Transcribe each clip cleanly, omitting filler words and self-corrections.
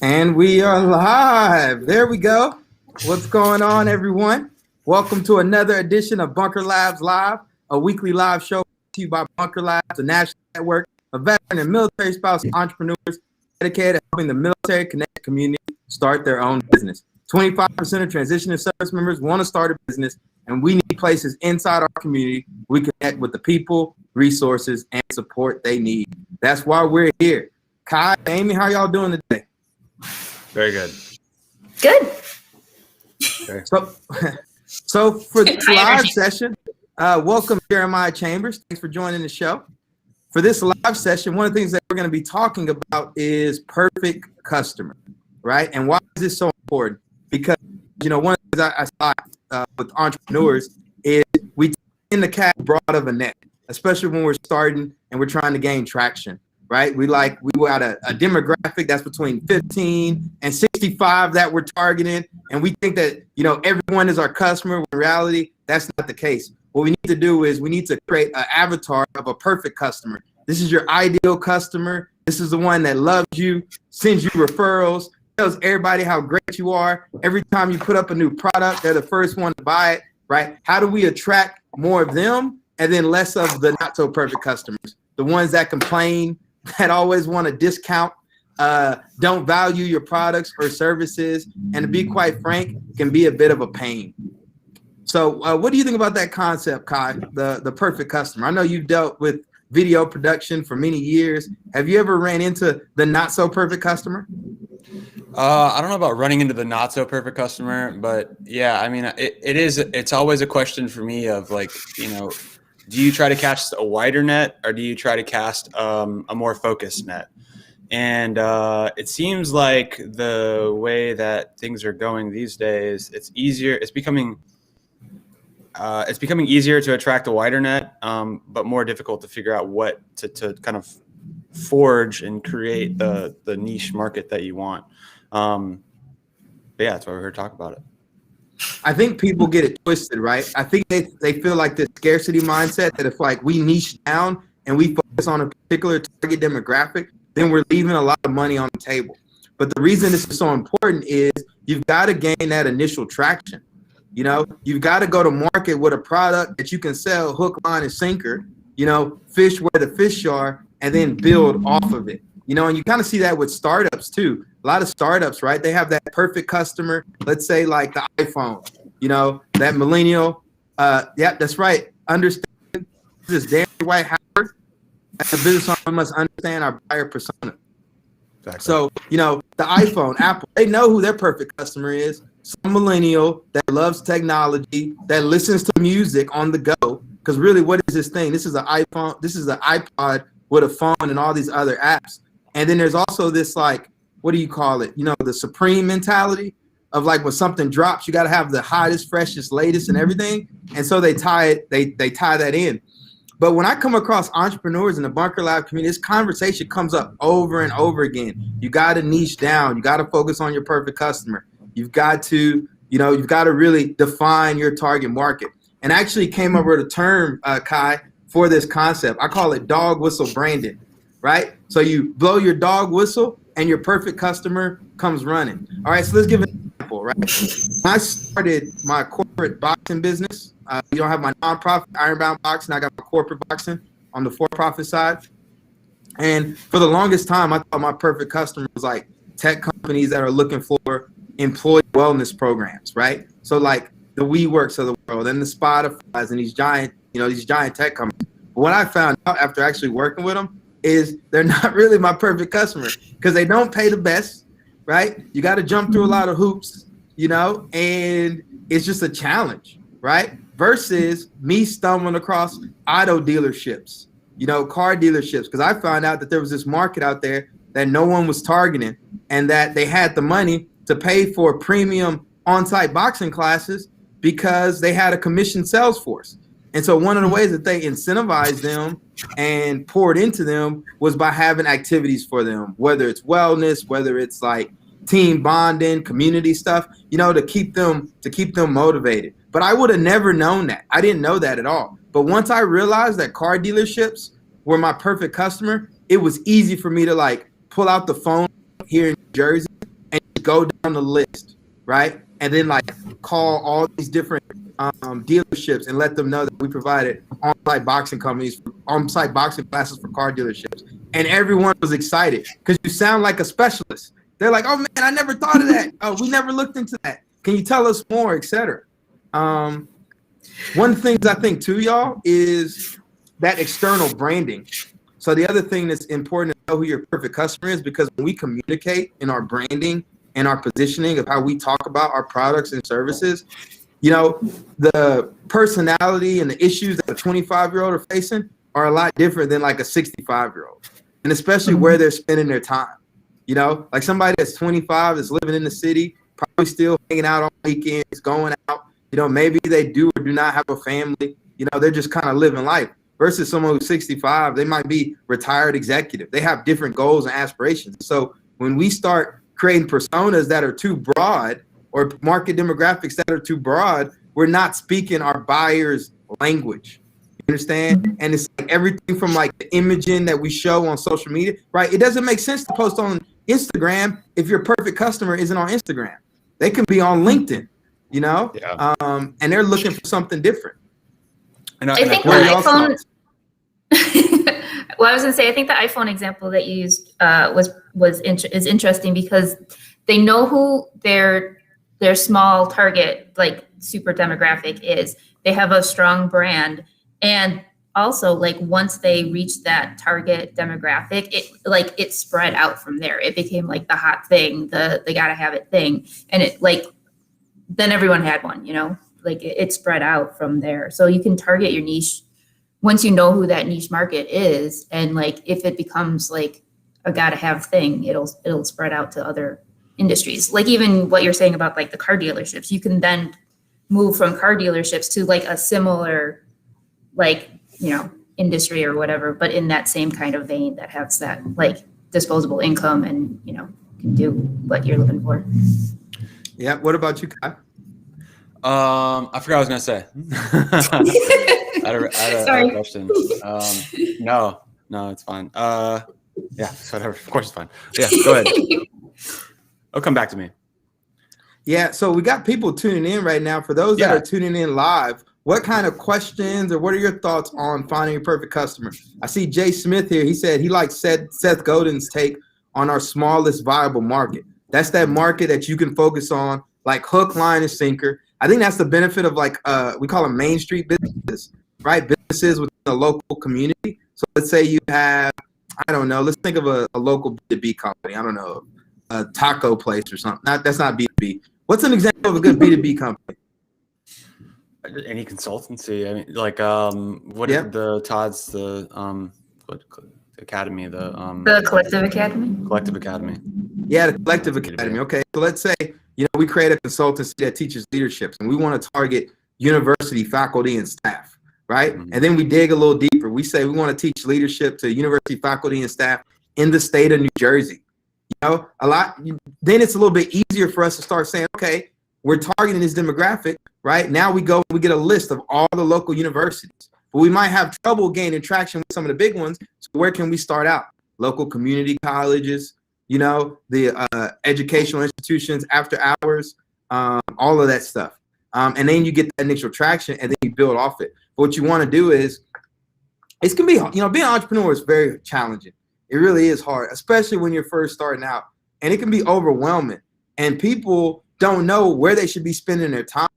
And we are live. There we go. What's going on, everyone? Welcome to another edition of Bunker Labs Live, a weekly live show brought to you by Bunker Labs, a national network of veteran and military spouse entrepreneurs dedicated to helping the military connect community start their own business. 25% of transitioning service members want to start a business, and we need places inside our community we connect with the people, resources, and support they need. That's why we're here. Kai, Amy, how y'all doing today? Very good. Good. Okay. So for this live session, welcome Jeremiah Chambers. Thanks for joining the show. For this live session, one of the things that we're going to be talking about is perfect customer, right? And why is this so important? Because, one of the things I saw with entrepreneurs is we tend to cast broad of a net, especially when we're starting and we're trying to gain traction. Right? We got a demographic that's between 15 and 65 that we're targeting. And we think that, everyone is our customer. In reality, that's not the case. What we need to do is we need to create an avatar of a perfect customer. This is your ideal customer. This is the one that loves you, sends you referrals, tells everybody how great you are. Every time you put up a new product, they're the first one to buy it, right? How do we attract more of them and then less of the not so perfect customers? The ones that complain, that always want to discount, don't value your products or services, and to be quite frank, can be a bit of a pain. So what do you think about that concept, Kai, the perfect customer? I know you've dealt with video production for many years. Have you ever ran into the not so perfect customer? I don't know about running into the not so perfect customer, but yeah, I mean, it's always a question for me of do you try to cast a wider net or do you try to cast a more focused net? And it seems like the way that things are going these days, it's easier. It's becoming easier to attract a wider net, but more difficult to figure out what to kind of forge and create the niche market that you want. But yeah, that's why we're here to talk about it. I think people get it twisted, right? I think they feel like this scarcity mindset that if we niche down and we focus on a particular target demographic, then we're leaving a lot of money on the table. But the reason this is so important is you've got to gain that initial traction. You've got to go to market with a product that you can sell hook, line, and sinker, fish where the fish are, and then build off of it. And you kind of see that with startups too. A lot of startups, right? They have that perfect customer. Let's say like the iPhone, that millennial. Yeah, that's right. Understand this Danny White Howard. As a business owner, must understand our buyer persona. Exactly. So, the iPhone, Apple, they know who their perfect customer is. Some millennial that loves technology, that listens to music on the go. Because really, what is this thing? This is an iPhone. This is an iPod with a phone and all these other apps. And then there's also this what do you call it? The supreme mentality of when something drops, you got to have the hottest, freshest, latest and everything. And so they tie that in. But when I come across entrepreneurs in the Bunker Lab community, this conversation comes up over and over again. You got to niche down. You got to focus on your perfect customer. You've got to, really define your target market. And I actually came up with a term, Kai, for this concept. I call it dog whistle branding, right? So you blow your dog whistle and your perfect customer comes running. All right, so let's give an example, right? When I started my corporate boxing business, I have my nonprofit Ironbound Boxing. I got my corporate boxing on the for-profit side. And for the longest time, I thought my perfect customer was tech companies that are looking for employee wellness programs, right? So the WeWorks of the world and the Spotifys and these giant tech companies. But what I found out after actually working with them is they're not really my perfect customer because they don't pay the best, right? You got to jump through a lot of hoops, and it's just a challenge, right? Versus me stumbling across auto dealerships, car dealerships, because I found out that there was this market out there that no one was targeting and that they had the money to pay for premium on-site boxing classes because they had a commissioned sales force. And so one of the ways that they incentivized them and poured into them was by having activities for them, whether it's wellness, whether it's team bonding, community stuff, to keep them motivated. But I would have never known that. I didn't know that at all. But once I realized that car dealerships were my perfect customer, it was easy for me to pull out the phone here in Jersey go down the list, right? And then like call all these different dealerships and let them know that we provided on-site boxing companies, on-site boxing classes for car dealerships. And everyone was excited because you sound like a specialist. They're like, oh man, I never thought of that. Oh, we never looked into that. Can you tell us more, etc. One of the things I think too, y'all, is that external branding. So the other thing that's important to know who your perfect customer is, because when we communicate in our branding and our positioning of how we talk about our products and services, you know, the personality and the issues that a 25-year-old are facing are a lot different than like a 65-year-old, and especially where they're spending their time. You know, like somebody that's 25 that's living in the city, probably still hanging out on weekends, going out. You know, maybe they do or do not have a family. You know, they're just kind of living life. Versus someone who's 65, they might be retired executive. They have different goals and aspirations. So when we start creating personas that are too broad or market demographics that are too broad, we're not speaking our buyer's language. You understand? And it's like everything from like the imaging that we show on social media, right? It doesn't make sense to post on Instagram if your perfect customer isn't on Instagram. They can be on LinkedIn, you know? Yeah. And they're looking for something different. And I think the iPhone. Well, I was going to say, I think the iPhone example that you used is interesting because they know who their small target, like super demographic is. They have a strong brand, and also like once they reach that target demographic, it spread out from there. It became like the hot thing, the they gotta have it thing, and it like then everyone had one, you know, like it spread out from there. So you can target your niche once you know who that niche market is, and like if it becomes like a gotta have thing, it'll spread out to other industries. Like even what you're saying about like the car dealerships, you can then move from car dealerships to like a similar, like, you know, industry or whatever, but in that same kind of vein that has that like disposable income and, you know, can do what you're looking for. Yeah. What about you, Kai? I forgot what I was gonna say. I had a question. No, it's fine. Yeah, whatever. Of course it's fine. Yeah, go ahead. It'll come back to me. Yeah, so we got people tuning in right now. For those that are tuning in live, what kind of questions or what are your thoughts on finding your perfect customer? I see Jay Smith here. He said he likes Seth Godin's take on our smallest viable market. That's that market that you can focus on, like hook, line, and sinker. I think that's the benefit of like we call them Main Street businesses, right? Businesses within a local community. So let's say you have, I don't know, let's think of a local B2B company. I don't know, a taco place or something. That's not B2B. What's an example of a good B2B company? Any consultancy? I mean, like what the Todd's the academy, the Collective Academy. Collective Academy. Yeah, the Collective Academy. Okay, so let's say we create a consultancy that teaches leaderships, and we want to target university faculty and staff, right? Mm-hmm. And then we dig a little deeper. We say we want to teach leadership to university faculty and staff in the state of New Jersey. Then it's a little bit easier for us to start saying, okay, we're targeting this demographic, right? Now we get a list of all the local universities, but we might have trouble gaining traction with some of the big ones. So where can we start out? Local community colleges, the educational institutions, after hours, all of that stuff. And then you get that initial traction and then you build off it. But what you want to do is, it can be, being an entrepreneur is very challenging. It really is hard, especially when you're first starting out. And it can be overwhelming. And people don't know where they should be spending their time,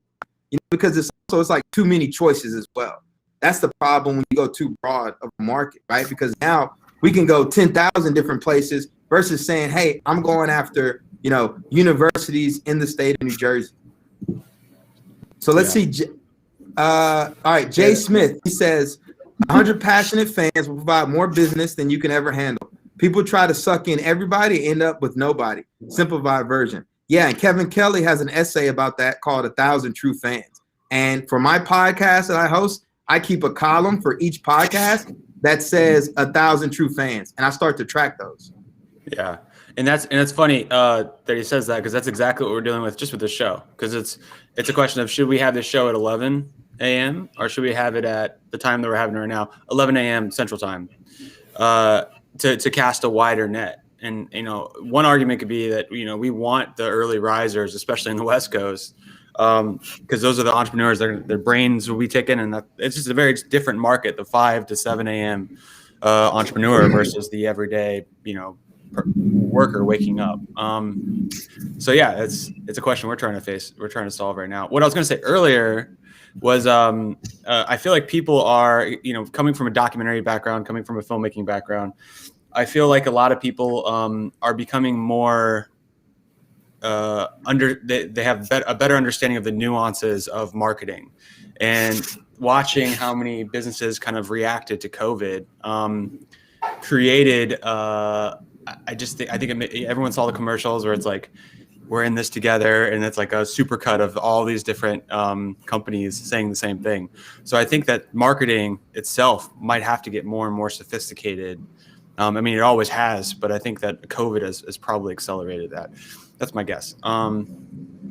because it's like too many choices as well. That's the problem when you go too broad of a market, right? Because now we can go 10,000 different places versus saying, hey, I'm going after, universities in the state of New Jersey. So let's see. All right, Jay Smith, he says, 100 passionate fans will provide more business than you can ever handle. People try to suck in everybody, end up with nobody. Simplified version. Yeah, and Kevin Kelly has an essay about that called 1,000 True Fans. And for my podcast that I host, I keep a column for each podcast that says 1,000 true fans, and I start to track those. Yeah, and it's funny that he says that, because that's exactly what we're dealing with just with the show. Because it's a question of, should we have this show at 11 a.m. or should we have it at the time that we're having it right now, 11 a.m. Central Time, to cast a wider net. And, one argument could be that, we want the early risers, especially in the West Coast, because those are the entrepreneurs, their brains will be ticking, and it's just a very different market, the 5 to 7 a.m. Entrepreneur versus the everyday, worker waking up. So yeah, it's a question we're trying to solve right now. What I was going to say earlier was I feel like people are, coming from a documentary background, coming from a filmmaking background, I feel like a lot of people are becoming more they have a better understanding of the nuances of marketing, and watching how many businesses kind of reacted to COVID created I think everyone saw the commercials where it's like, we're in this together, and it's like a supercut of all these different companies saying the same thing. So I think that marketing itself might have to get more and more sophisticated. It always has, but I think that COVID has probably accelerated that. That's my guess.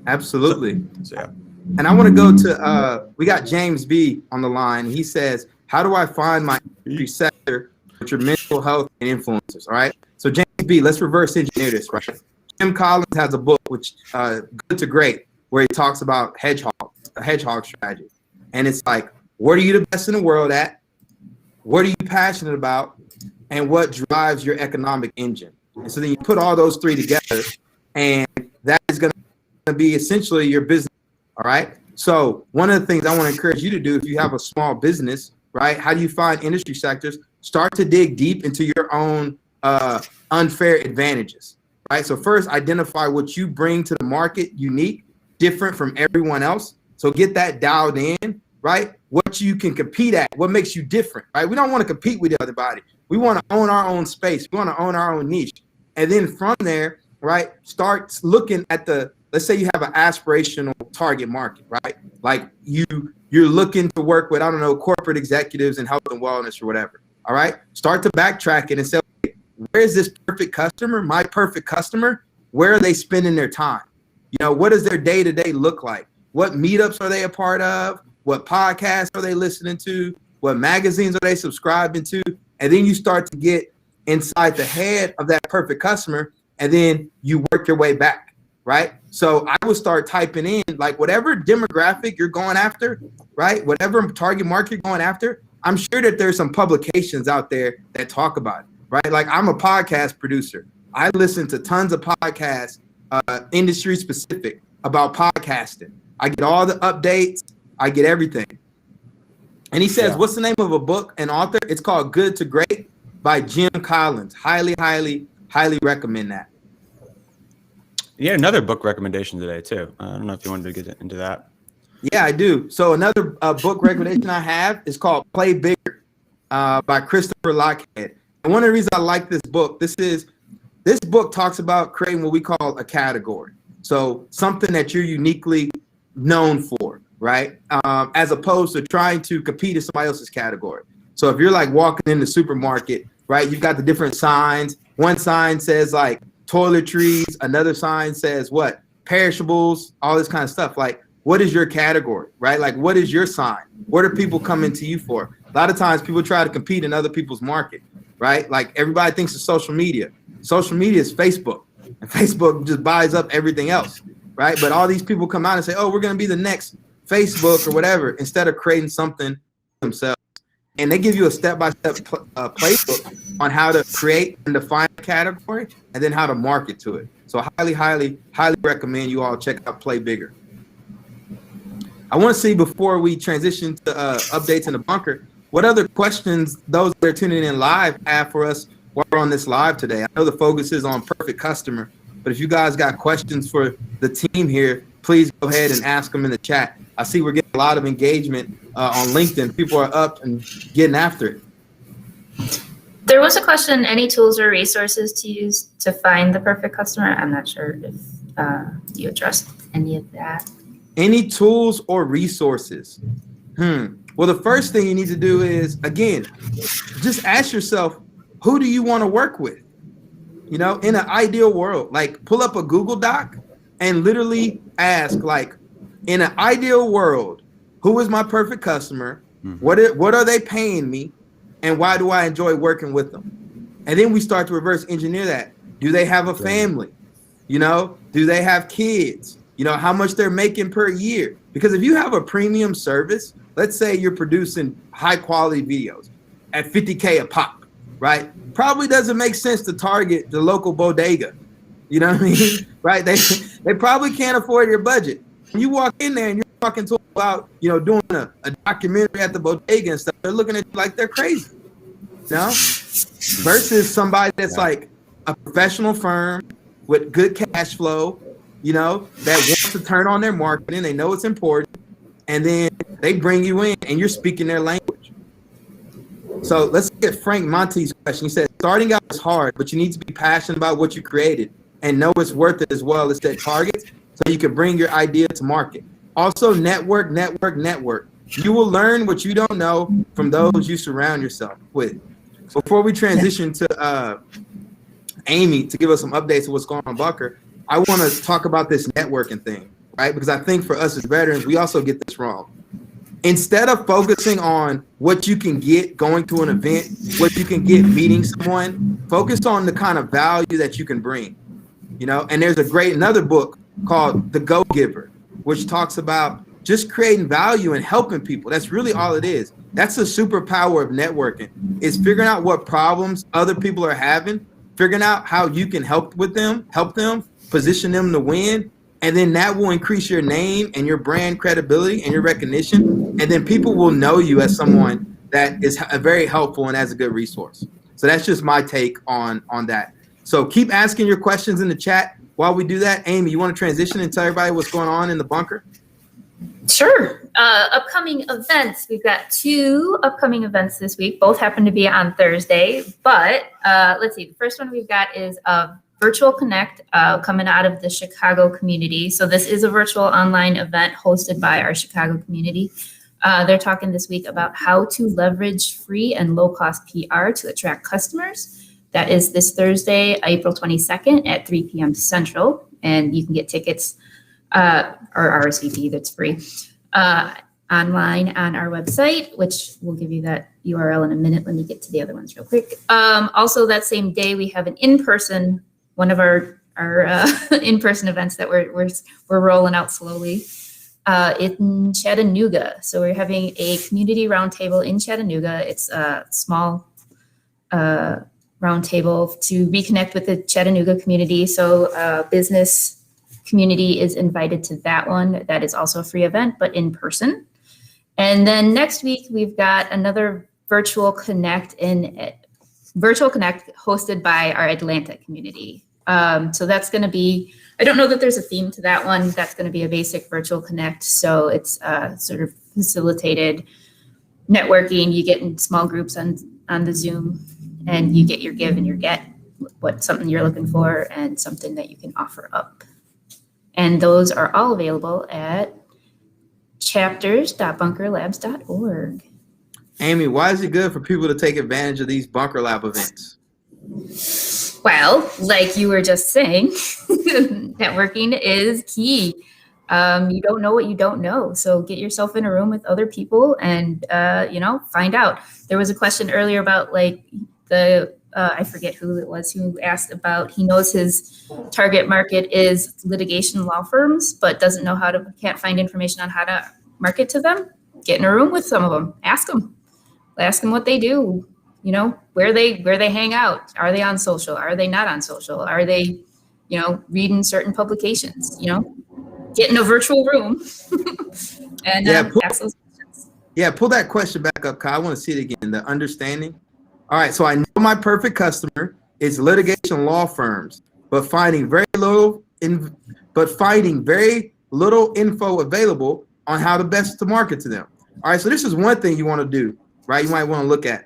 Absolutely. So yeah. And I want to go to, we got James B on the line. He says, how do I find my industry sector with your mental health and influencers? All right. So James B, let's reverse engineer this, right? Jim Collins has a book, which Good to Great, where he talks about a hedgehog strategy. And it's like, what are you the best in the world at? What are you passionate about? And what drives your economic engine? And so then you put all those three together, and that is going to be essentially your business. All right. So one of the things I want to encourage you to do, if you have a small business, right? How do you find industry sectors? Start to dig deep into your own unfair advantages, right? So first, identify what you bring to the market, unique, different from everyone else. So get that dialed in, right? What you can compete at, what makes you different, right? We don't want to compete with everybody. We want to own our own space. We want to own our own niche. And then from there, right, start looking at let's say you have an aspirational target market, right? Like you're looking to work with, I don't know, corporate executives in health and wellness or whatever. All right. Start to backtrack it and say, okay, where is this perfect customer? My perfect customer, where are they spending their time? What does their day-to-day look like? What meetups are they a part of? What podcasts are they listening to? What magazines are they subscribing to? And then you start to get inside the head of that perfect customer, and then you work your way back, right? So I would start typing in like whatever demographic you're going after, right? Whatever target market you're going after, I'm sure that there's some publications out there that talk about it, right? Like I'm a podcast producer. I listen to tons of podcasts, industry specific about podcasting. I get all the updates. I get everything. And he says, what's the name of a book and author? It's called Good to Great by Jim Collins. Highly, highly, highly recommend that. Yeah, another book recommendation today too. I don't know if you wanted to get into that. Yeah, I do. So another book recommendation I have is called Play Bigger by Christopher Lochhead. And one of the reasons I like this book, this book talks about creating what we call a category. So something that you're uniquely known for, right? As opposed to trying to compete in somebody else's category. So if you're like walking in the supermarket, right, you've got the different signs. One sign says like toiletries, another sign says what? Perishables, all this kind of stuff. Like, what is your category, right? Like, what is your sign? What are people coming to you for? A lot of times people try to compete in other people's market, right? Like everybody thinks of social media. Social media is Facebook, and Facebook just buys up everything else, right? But all these people come out and say, oh, we're going to be the next Facebook or whatever, instead of creating something themselves. And they give you a step-by-step playbook on how to create and define a category and then how to market to it. So highly, highly, highly recommend you all check out Play Bigger. I want to see, before we transition to updates in the bunker, what other questions those that are tuning in live have for us while we're on this live today. I know the focus is on perfect customer, but if you guys got questions for the team here, please go ahead and ask them in the chat. I see we're getting a lot of engagement on LinkedIn. People are up and getting after it. There was a question, any tools or resources to use to find the perfect customer? I'm not sure if you addressed any of that. Any tools or resources? Well, the first thing you need to do is, again, just ask yourself, who do you want to work with? In an ideal world, like pull up a Google Doc and literally ask, like, in an ideal world, who is my perfect customer? What are they paying me? And why do I enjoy working with them? And then we start to reverse engineer that. Do they have a family? You know, do they have kids? You know, how much they're making per year? Because if you have a premium service, let's say you're producing high quality videos at 50K a pop, right? Probably doesn't make sense to target the local bodega. You know what I mean? Right? They probably can't afford your budget. When you walk in there and you're talking to them about, you know, doing a documentary at the bodega and stuff, they're looking at you like they're crazy. You know? Versus somebody that's like a professional firm with good cash flow, you know, that wants to turn on their marketing. They know it's important. And then they bring you in and you're speaking their language. So let's get Frank Monte's question. He said, starting out is hard, but you need to be passionate about what you created and know it's worth it as well as set targets so you can bring your idea to market. Also, network. You will learn what you don't know from those you surround yourself with. Before we transition to Amy to give us some updates of what's going on, Bunker, I want to talk about this networking thing, right? Because I think for us as veterans, we also get this wrong. Instead of focusing on what you can get going to an event, what you can get meeting someone, focus on the kind of value that you can bring, you know? And there's another book called The Go-Giver, which talks about just creating value and helping people. That's really all it is. That's the superpower of networking, is figuring out what problems other people are having, figuring out how you can help them, position them to win. And then that will increase your name and your brand credibility and your recognition. And then people will know you as someone that is very helpful and as a good resource. So that's just my take on that. So keep asking your questions in the chat while we do that. Amy, you want to transition and tell everybody what's going on in the bunker? Sure. Upcoming events. We've got 2 upcoming events this week. Both happen to be on Thursday. But let's see. The first one we've got is Virtual Connect coming out of the Chicago community. So this is a virtual online event hosted by our Chicago community. They're talking this week about how to leverage free and low-cost PR to attract customers. That is this Thursday, April 22nd at 3 p.m. Central. And you can get tickets or RSVP, that's free, online on our website, which we'll give you that URL in a minute. Let me get to the other ones real quick. Also, that same day, we have an in-person, one of our in-person events that we're rolling out slowly in Chattanooga. So we're having a community roundtable in Chattanooga. It's a small roundtable to reconnect with the Chattanooga community. So business community is invited to that one. That is also a free event, but in person. And then next week, we've got another Virtual Connect hosted by our Atlanta community. So that's going to be, I don't know that there's a theme to that one. That's going to be a basic Virtual Connect. So it's sort of facilitated networking. You get in small groups on the Zoom, and you get your give and your get, something you're looking for and something that you can offer up. And those are all available at chapters.bunkerlabs.org. Amy, why is it good for people to take advantage of these Bunker Lab events? Well, like you were just saying, networking is key. You don't know what you don't know. So get yourself in a room with other people and, find out. There was a question earlier about like I forget who it was who asked about, he knows his target market is litigation law firms, but can't find information on how to market to them. Get in a room with some of them. Ask them what they do, where they hang out. Are they on social? Are they not on social? Are they, reading certain publications, get in a virtual room and ask those questions. Yeah, pull that question back up, Kyle. I want to see it again, the understanding. All right, so I know my perfect customer is litigation law firms, but finding very little info available on how to best to market to them. All right, so this is one thing you want to do, right? You might want to look at.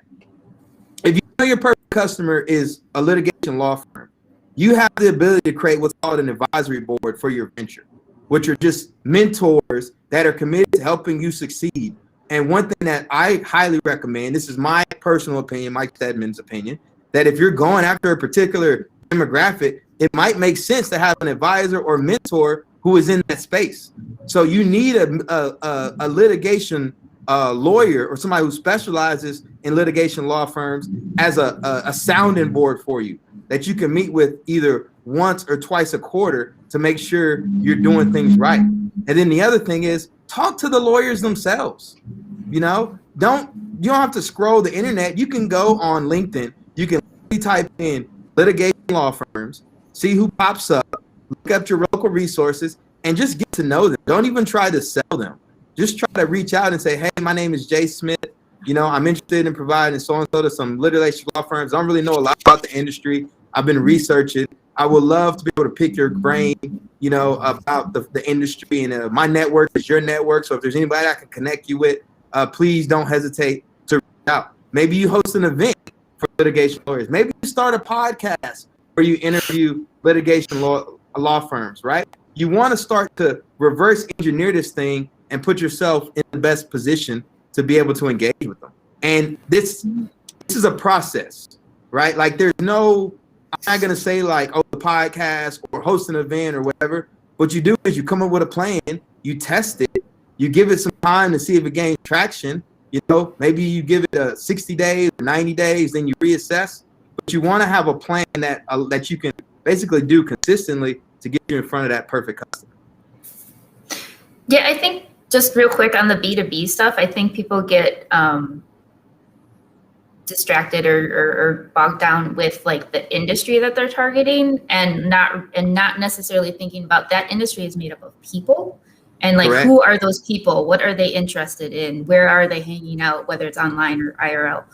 If you know your perfect customer is a litigation law firm, you have the ability to create what's called an advisory board for your venture, which are just mentors that are committed to helping you succeed. And one thing that I highly recommend, this is my personal opinion, Mike Stedman's opinion, that if you're going after a particular demographic, it might make sense to have an advisor or mentor who is in that space. So you need a litigation lawyer or somebody who specializes in litigation law firms as a sounding board for you. that you can meet with either once or twice a quarter to make sure you're doing things right. And then the other thing is talk to the lawyers themselves. You know, you don't have to scroll the internet. You can go on LinkedIn. You can type in litigation law firms, see who pops up, look up your local resources, and just get to know them. Don't even try to sell them. Just try to reach out and say, hey, my name is Jay Smith. You know, I'm interested in providing so-and-so to some litigation law firms. I don't really know a lot about the industry. I've been researching. I would love to be able to pick your brain, you know, about the industry. And my network is your network. So if there's anybody I can connect you with, please don't hesitate to reach out. Maybe you host an event for litigation lawyers. Maybe you start a podcast where you interview litigation law firms, right? You want to start to reverse engineer this thing and put yourself in the best position to be able to engage with them. And this is a process, right? Like I'm not going to say like, oh, the podcast or host an event or whatever. What you do is you come up with a plan, you test it, you give it some time to see if it gains traction. You know, maybe you give it 60 days, 90 days, then you reassess. But you want to have a plan that you can basically do consistently to get you in front of that perfect customer. Yeah, I think just real quick on the B2B stuff, I think people get distracted or bogged down with like the industry that they're targeting and not necessarily thinking about that industry is made up of people. And like, Correct. Who are those people? What are they interested in? Where are they hanging out, whether it's online or IRL?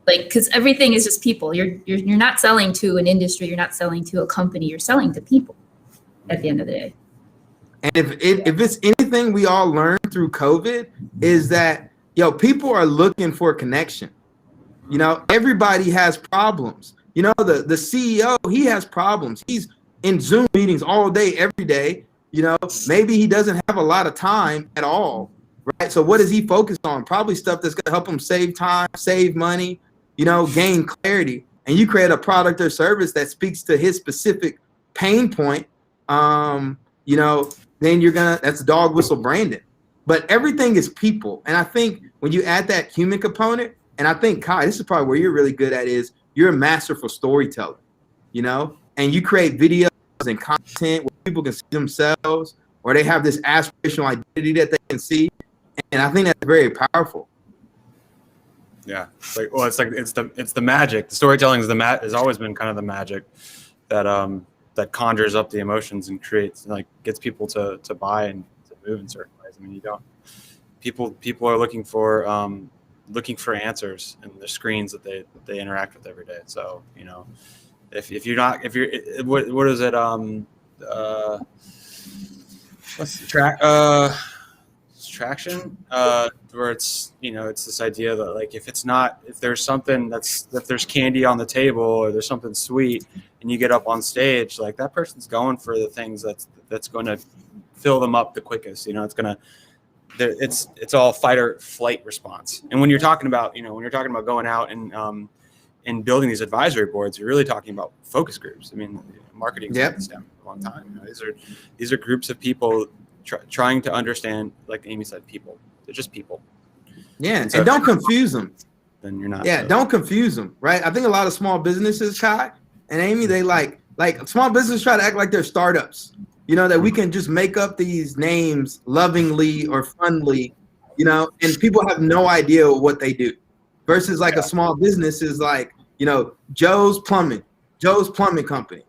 Like, because everything is just people. You're not selling to an industry. You're not selling to a company. You're selling to people at the end of the day. And if it's anything we all learned through COVID is that, people are looking for connection. You know, everybody has problems. You know, the CEO, he has problems. He's in Zoom meetings all day, every day. You know, maybe he doesn't have a lot of time at all, right? So what does he focus on? Probably stuff that's going to help him save time, save money, gain clarity. And you create a product or service that speaks to his specific pain point, then that's dog whistle branding. But everything is people. And I think when you add that human component, and I think, Kai, this is probably where you're really good at is you're a masterful storyteller, and you create videos and content where people can see themselves or they have this aspirational identity that they can see. And I think that's very powerful. Yeah. It's the magic. The storytelling has always been kind of the magic that conjures up the emotions and creates, gets people to buy and to move in certain ways. I mean, people are looking for answers in the screens that they interact with every day. So, what is it? What's the traction? Where it's this idea that if there's candy on the table or there's something sweet and you get up on stage, that person's going for the things that's going to fill them up the quickest. It's all fight or flight response. And when you're talking about going out and building these advisory boards, you're really talking about focus groups. I mean, marketing's been this down for a long time. These are groups of people trying to understand, like Amy said, people. They're just people. Yeah, and don't confuse them. Then you're not. Yeah, don't confuse them, right? I think a lot of small businesses, Kai and Amy, they like small businesses try to act like they're startups. That we can just make up these names lovingly or funly, and people have no idea what they do. Versus a small business is Joe's Plumbing Company.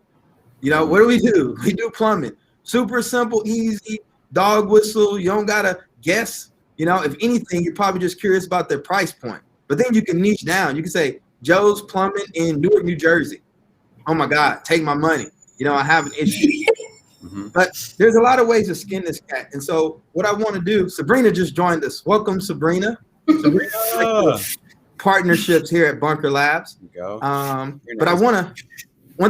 What do? We do plumbing. Super simple, easy, dog whistle. You don't gotta guess. If anything, you're probably just curious about their price point. But then you can niche down. You can say Joe's Plumbing in Newark, New Jersey. Oh my God, take my money. I have an issue. Mm-hmm. But there's a lot of ways to skin this cat. And so what I want to do, Sabrina just joined us. Welcome, Sabrina. Sabrina, partnerships here at Bunker Labs. There you go. But one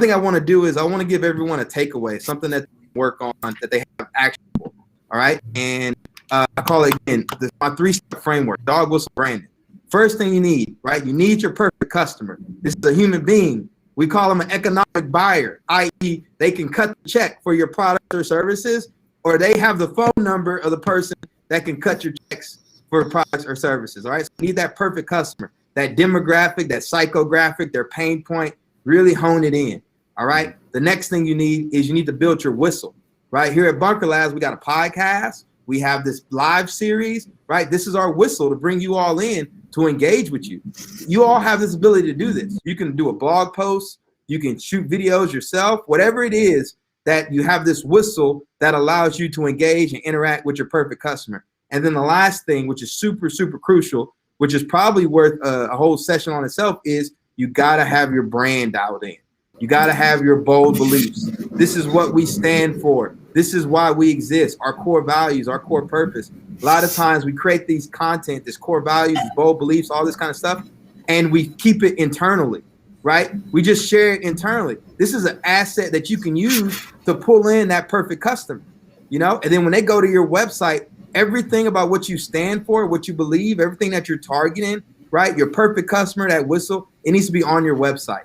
thing I want to do is I want to give everyone a takeaway, something that they work on that they have actionable. All right. And I call it again, my 3-step framework, dog whistle branding. First thing you need, right? You need your perfect customer. This is a human being. We call them an economic buyer, i.e. they can cut the check for your products or services, or they have the phone number of the person that can cut your checks for products or services, all right? So you need that perfect customer, that demographic, that psychographic, their pain point. Really hone it in. All right. The next thing you need to build your whistle. Right here at Bunker Labs, we got a podcast. We have this live series. Right. This is our whistle to bring you all in to engage with you. You all have this ability to do this. You can do a blog post. You can shoot videos yourself. Whatever it is that you have this whistle that allows you to engage and interact with your perfect customer. And then the last thing, which is super, super crucial, which is probably worth a whole session on itself, is you got to have your brand dialed in. You got to have your bold beliefs. This is what we stand for. This is why we exist, our core values, our core purpose. A lot of times we create these content, this core values, these bold beliefs, all this kind of stuff, and we keep it internally, right? We just share it internally. This is an asset that you can use to pull in that perfect customer, you know? And then when they go to your website, everything about what you stand for, what you believe, everything that you're targeting, right? Your perfect customer, that whistle, it needs to be on your website,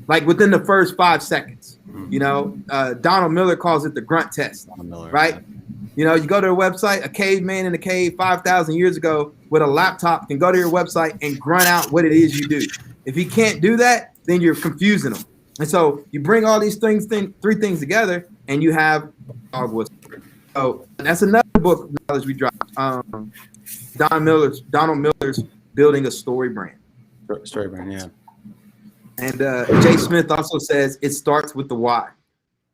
like within the first 5 seconds. You know, Donald Miller calls it the grunt test, right? Yeah. You know, you go to a website, a caveman in a cave 5,000 years ago with a laptop can go to your website and grunt out what it is you do. If he can't do that, then you're confusing him. And so you bring all these things, three things together, and you have dog whistle. So that's another book knowledge we dropped. Donald Miller's Building a Story Brand. Story brand, yeah. And Jay Smith also says it starts with the why.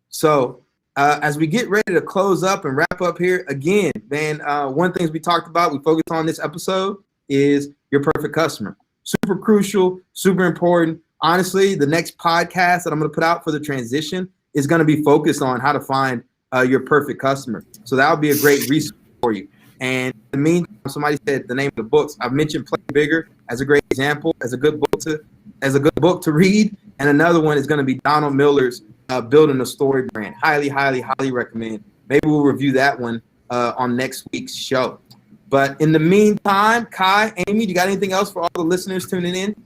So as we get ready to close up and wrap up here, again, man, one thing we talked about, we focused on this episode, is your perfect customer. Super crucial, super important. Honestly, the next podcast that I'm going to put out for the transition is going to be focused on how to find your perfect customer. So that would be a great resource for you. And in the meantime, somebody said the name of the books. I've mentioned Play Bigger as a great example, as a good book to read. And another one is going to be Donald Miller's Building a Story Brand. Highly, highly, highly recommend. Maybe we'll review that one on next week's show. But in the meantime, Kai, Amy, you got anything else for all the listeners tuning in?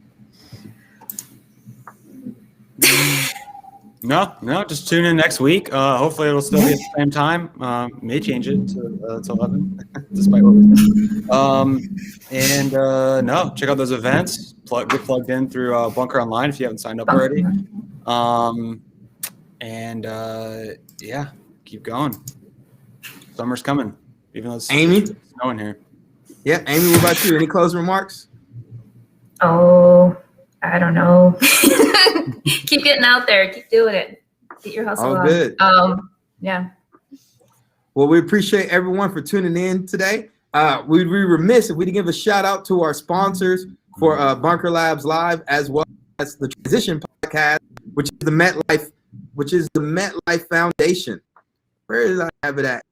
No, just tune in next week. Hopefully it'll still be at the same time. May change it to 11, despite what we're doing. No, check out those events. Get plugged in through Bunker Online if you haven't signed up already. Yeah, keep going. Summer's coming, even though it's snowing here. Yeah, Amy, what about you? Any closing remarks? Oh, I don't know. Keep getting out there. Keep doing it. Get your hustle on. Good. Yeah. Well, we appreciate everyone for tuning in today. We'd be remiss if we didn't give a shout out to our sponsors for Bunker Labs Live, as well as the Transition Podcast, which is the MetLife Foundation. Where did I have it at?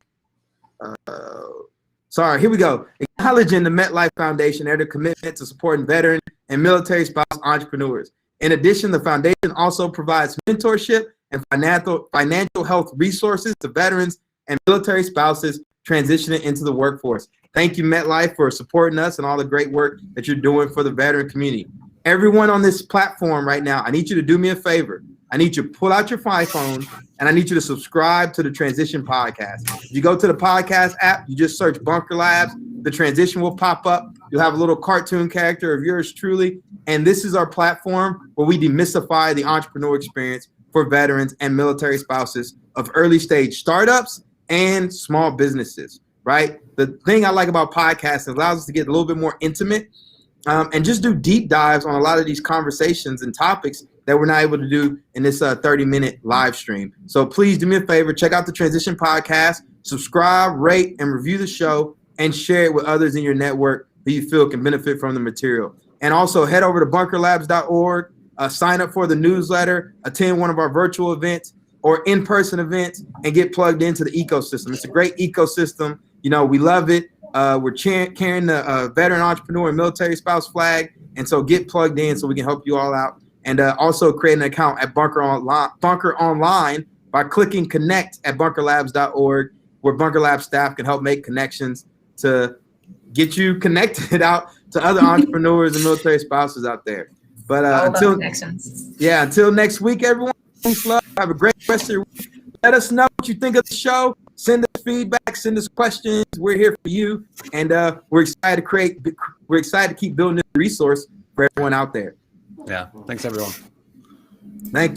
Sorry, here we go. Acknowledging the MetLife Foundation and their commitment to supporting veteran and military spouse entrepreneurs. In addition, the foundation also provides mentorship and financial health resources to veterans and military spouses transitioning into the workforce. Thank you, MetLife, for supporting us and all the great work that you're doing for the veteran community. Everyone on this platform right now, I need you to do me a favor. I need you to pull out your iPhone and I need you to subscribe to the Transition Podcast. If you go to the podcast app, you just search Bunker Labs, the Transition will pop up. You'll have a little cartoon character of yours truly. And this is our platform where we demystify the entrepreneur experience for veterans and military spouses of early stage startups and small businesses, right? The thing I like about podcasts, it allows us to get a little bit more intimate and just do deep dives on a lot of these conversations and topics that we're not able to do in this 30-minute live stream. So please do me a favor, check out the Transition Podcast, subscribe, rate, and review the show, and share it with others in your network who you feel can benefit from the material. And also head over to bunkerlabs.org, sign up for the newsletter, attend one of our virtual events or in-person events, and get plugged into the ecosystem. It's a great ecosystem. You know, we love it. We're carrying the veteran entrepreneur and military spouse flag. And so get plugged in so we can help you all out. And also create an account at Bunker Online by clicking connect at bunkerlabs.org, where Bunker Labs staff can help make connections to get you connected out to other entrepreneurs and military spouses out there. But until next week, everyone, peace, love. Have a great rest of your week. Let us know what you think of the show. Send us feedback. Send us questions. We're here for you, and we're excited to keep building this resource for everyone out there. Yeah. Thanks, everyone. Thank you.